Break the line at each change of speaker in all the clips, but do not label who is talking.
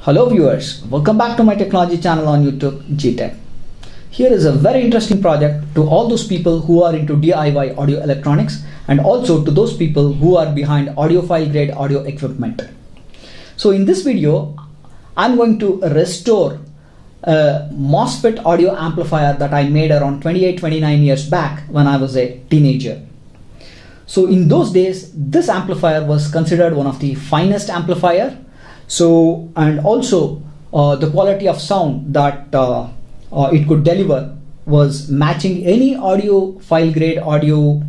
Hello viewers, welcome back to my technology channel on YouTube, GTech. Here is a very interesting project to all those people who are into DIY audio electronics and also to those people who are behind audiophile grade audio equipment. So in this video, I'm going to restore a MOSFET audio amplifier that I made around 28-29 years back when I was a teenager. So in those days, this amplifier was considered one of the finest amplifier. So, and also the quality of sound that it could deliver was matching any audiophile grade audio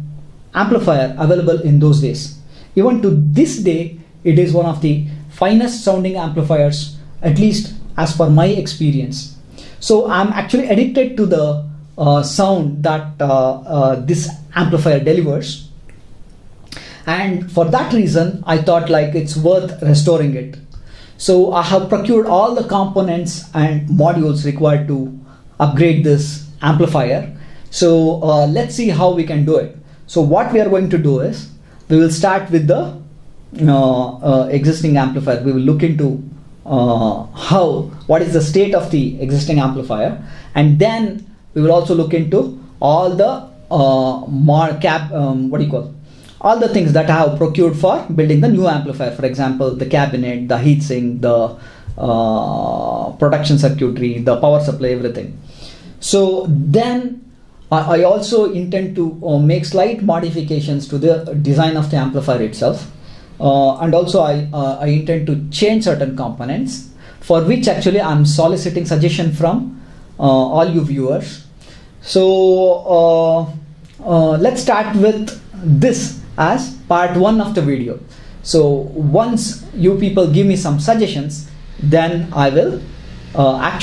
amplifier available in those days. Even to this day, it is one of the finest sounding amplifiers, at least as per my experience. So I'm actually addicted to the sound that this amplifier delivers. And for that reason, I thought like it's worth restoring it. So I have procured all the components and modules required to upgrade this amplifier. So let's see how we can do it. So what we are going to do is, we will start with the existing amplifier. We will look into what is the state of the existing amplifier, and then we will also look into all the all the things that I have procured for building the new amplifier. For example, the cabinet, the heatsink, the production circuitry, the power supply, everything. So then I also intend to make slight modifications to the design of the amplifier itself. And also I intend to change certain components, for which actually I'm soliciting suggestion from all you viewers. So let's start with this as part 1 of the video. So once you people give me some suggestions, then I will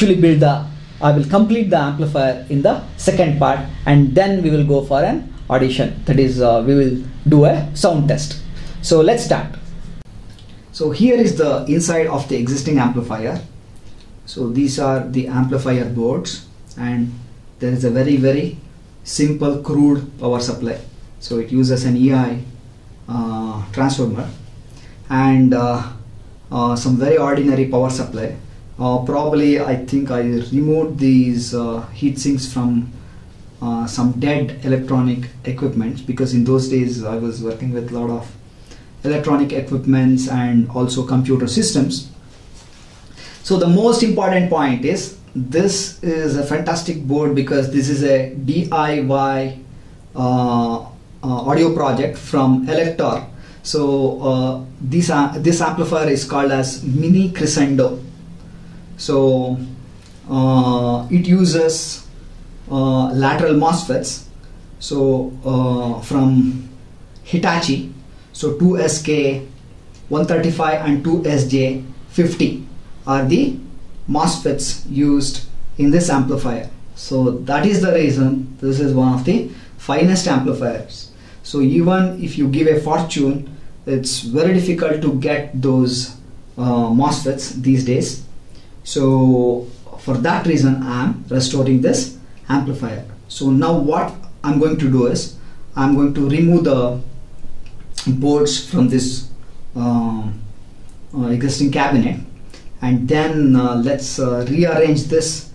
complete the amplifier in the second part, and then we will go for an audition. That is, we will do a sound test. So let's start. So here is the inside of the existing amplifier. So these are the amplifier boards, and there is a very simple crude power supply. So it uses an EI transformer and some very ordinary power supply. Probably I think I removed these heat sinks from some dead electronic equipment, because in those days I was working with a lot of electronic equipments and also computer systems. So the most important point is, this is a fantastic board because this is a DIY audio project from Elector. So this amplifier is called as Mini Crescendo. So it uses lateral MOSFETs. So from Hitachi. So 2SK135 and 2SJ50 are the MOSFETs used in this amplifier. So that is the reason this is one of the finest amplifiers. So even if you give a fortune, it's very difficult to get those MOSFETs these days. So for that reason, I am restoring this amplifier. So now what I'm going to do is, I'm going to remove the boards from this existing cabinet, and then let's rearrange this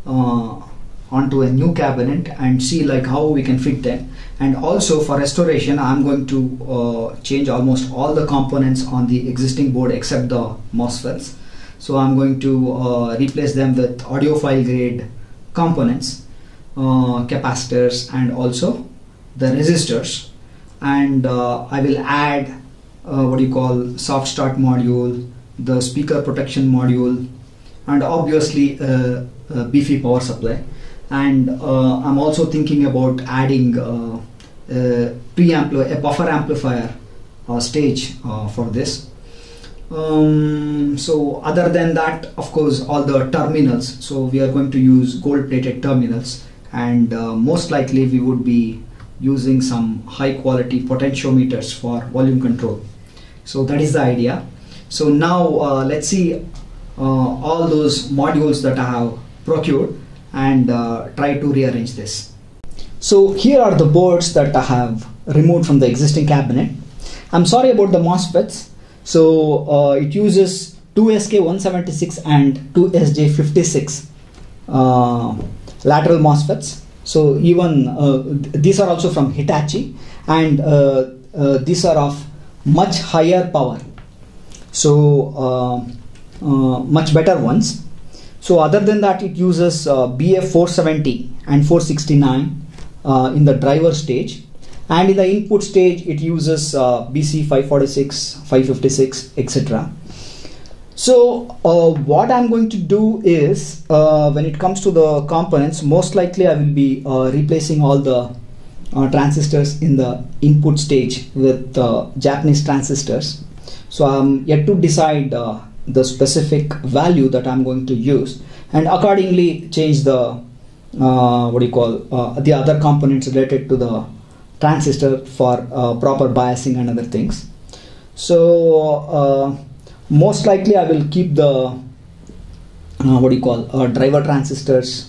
onto a new cabinet and see like how we can fit them. And also for restoration, I'm going to change almost all the components on the existing board except the MOSFETs. So I'm going to replace them with audiophile grade components, capacitors, and also the resistors. And I will add soft start module, the speaker protection module, and obviously a beefy power supply. And I'm also thinking about adding a buffer amplifier stage for this. So other than that, of course, all the terminals. So we are going to use gold plated terminals, and most likely we would be using some high quality potentiometers for volume control. So that is the idea. So now let's see all those modules that I have procured and try to rearrange this. So here are the boards that I have removed from the existing cabinet. I'm sorry about the MOSFETs. So it uses 2SK176 and 2SJ56 lateral MOSFETs. So even these are also from Hitachi, and these are of much higher power, so much better ones. So other than that, it uses BF470 and 469 in the driver stage, and in the input stage it uses BC546, 556, etc. So what I'm going to do is, when it comes to the components, most likely I will be replacing all the transistors in the input stage with Japanese transistors. So I'm yet to decide the specific value that I'm going to use, and accordingly change the the other components related to the transistor for proper biasing and other things. So most likely I will keep the driver transistors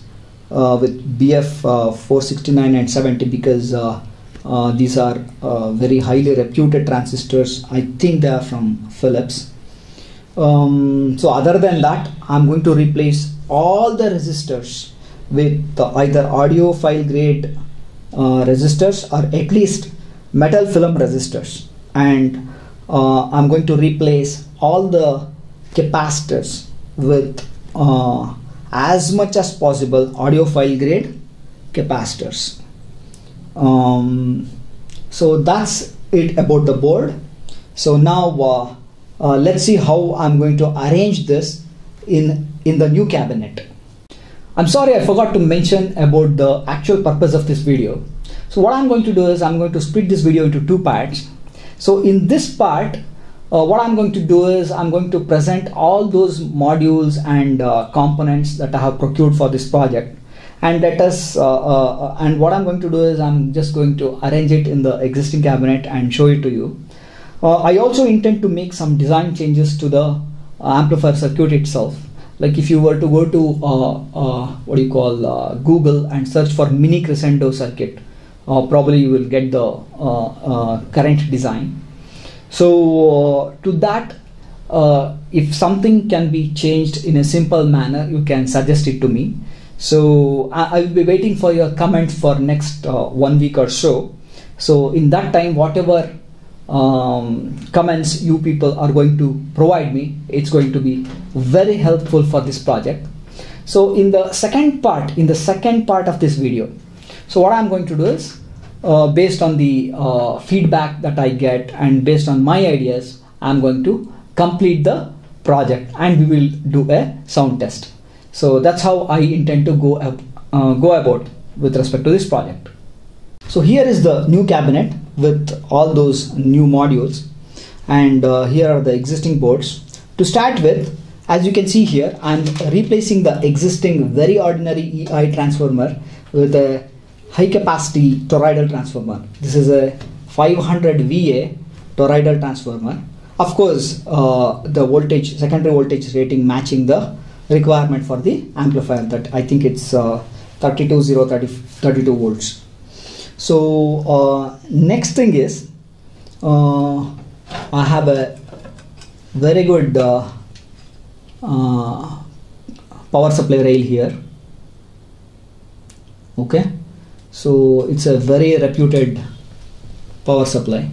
with BF 469 and 70, because these are very highly reputed transistors. I think they are from Philips. So other than that, I'm going to replace all the resistors with either audiophile grade resistors, or at least metal film resistors, and I'm going to replace all the capacitors with as much as possible audiophile grade capacitors. So that's it about the board. So now let's see how I'm going to arrange this in the new cabinet. I'm sorry, I forgot to mention about the actual purpose of this video. So what I'm going to do is, I'm going to split this video into two parts. So in this part, what I'm going to do is, I'm going to present all those modules and components that I have procured for this project, and and what I'm going to do is, I'm just going to arrange it in the existing cabinet and show it to you. I also intend to make some design changes to the amplifier circuit itself. Like if you were to go to Google and search for mini crescendo circuit, probably you will get the current design. So to that, if something can be changed in a simple manner, you can suggest it to me. So I will be waiting for your comments for next 1 week or so. So in that time, whatever comments you people are going to provide me, it's going to be very helpful for this project. So in the second part of this video, so what I'm going to do is, based on the feedback that I get and based on my ideas, I'm going to complete the project and we will do a sound test. So that's how I intend to go about with respect to this project. So here is the new cabinet with all those new modules, and here are the existing boards. To start with, as you can see here, I'm replacing the existing very ordinary EI transformer with a high capacity toroidal transformer. This is a 500 VA toroidal transformer. Of course, the voltage, secondary voltage rating matching the requirement for the amplifier, that I think it's 32 volts. So next thing is, I have a very good power supply rail here. Okay, so it's a very reputed power supply.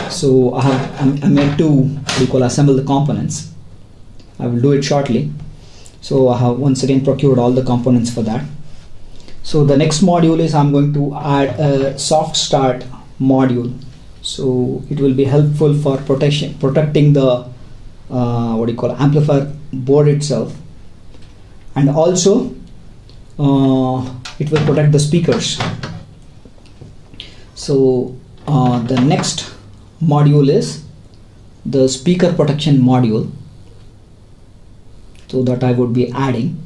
So I'm yet to assemble the components. I will do it shortly. So I have once again procured all the components for that. So the next module is, I'm going to add a soft start module. So it will be helpful for protecting the amplifier board itself, and also it will protect the speakers. So the next module is the speaker protection module, so that I would be adding.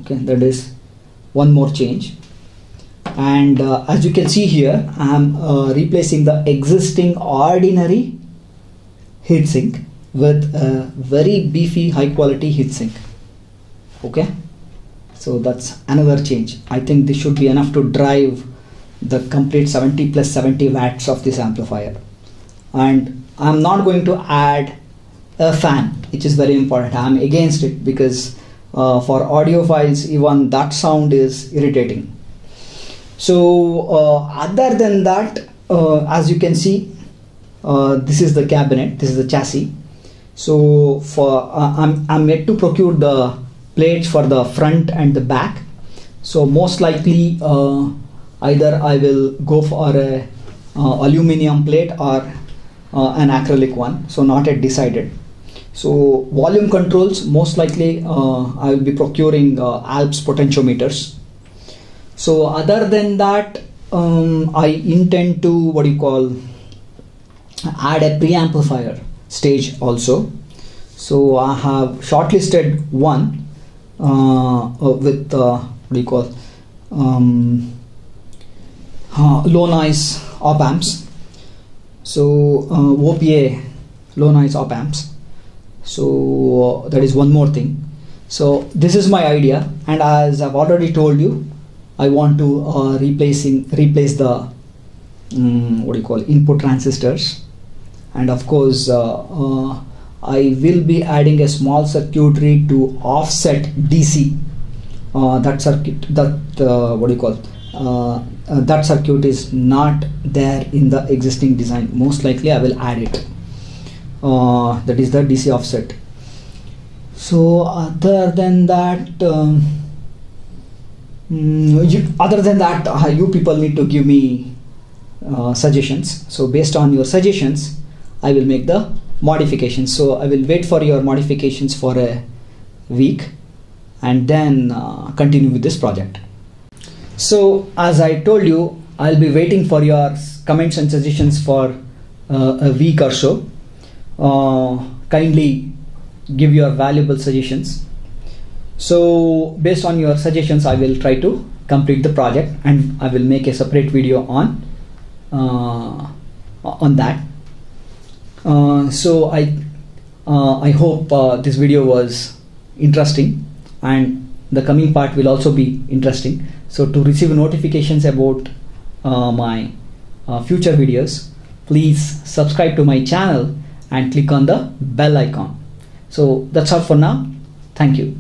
Okay, that is one more change. And as you can see here, I am replacing the existing ordinary heatsink with a very beefy high quality heatsink. Okay, so that's another change. I think this should be enough to drive the complete 70 plus 70 watts of this amplifier. And I'm not going to add a fan, which is very important. I'm against it because for audiophiles even that sound is irritating. So other than that, as you can see, this is the cabinet, this is the chassis. So for I'm yet to procure the plates for the front and the back. So most likely either I will go for a aluminum plate or an acrylic one, so not yet decided. So volume controls, most likely I will be procuring Alps potentiometers. So other than that, I intend to add a preamplifier stage also. So I have shortlisted one with low noise op amps. So OPA low noise op amps. So that is one more thing. So this is my idea, and as I've already told you, I want to replace the input transistors, and of course I will be adding a small circuitry to offset DC. That circuit is not there in the existing design. Most likely I will add it. That is the DC offset. So other than that, you people need to give me suggestions. So based on your suggestions, I will make the modifications. So I will wait for your modifications for a week and then continue with this project. So as I told you, I'll be waiting for your comments and suggestions for a week or so. Kindly give your valuable suggestions. So based on your suggestions, I will try to complete the project, and I will make a separate video on that. So I hope this video was interesting, and the coming part will also be interesting. So to receive notifications about my future videos, please subscribe to my channel and click on the bell icon. So that's all for now. Thank you.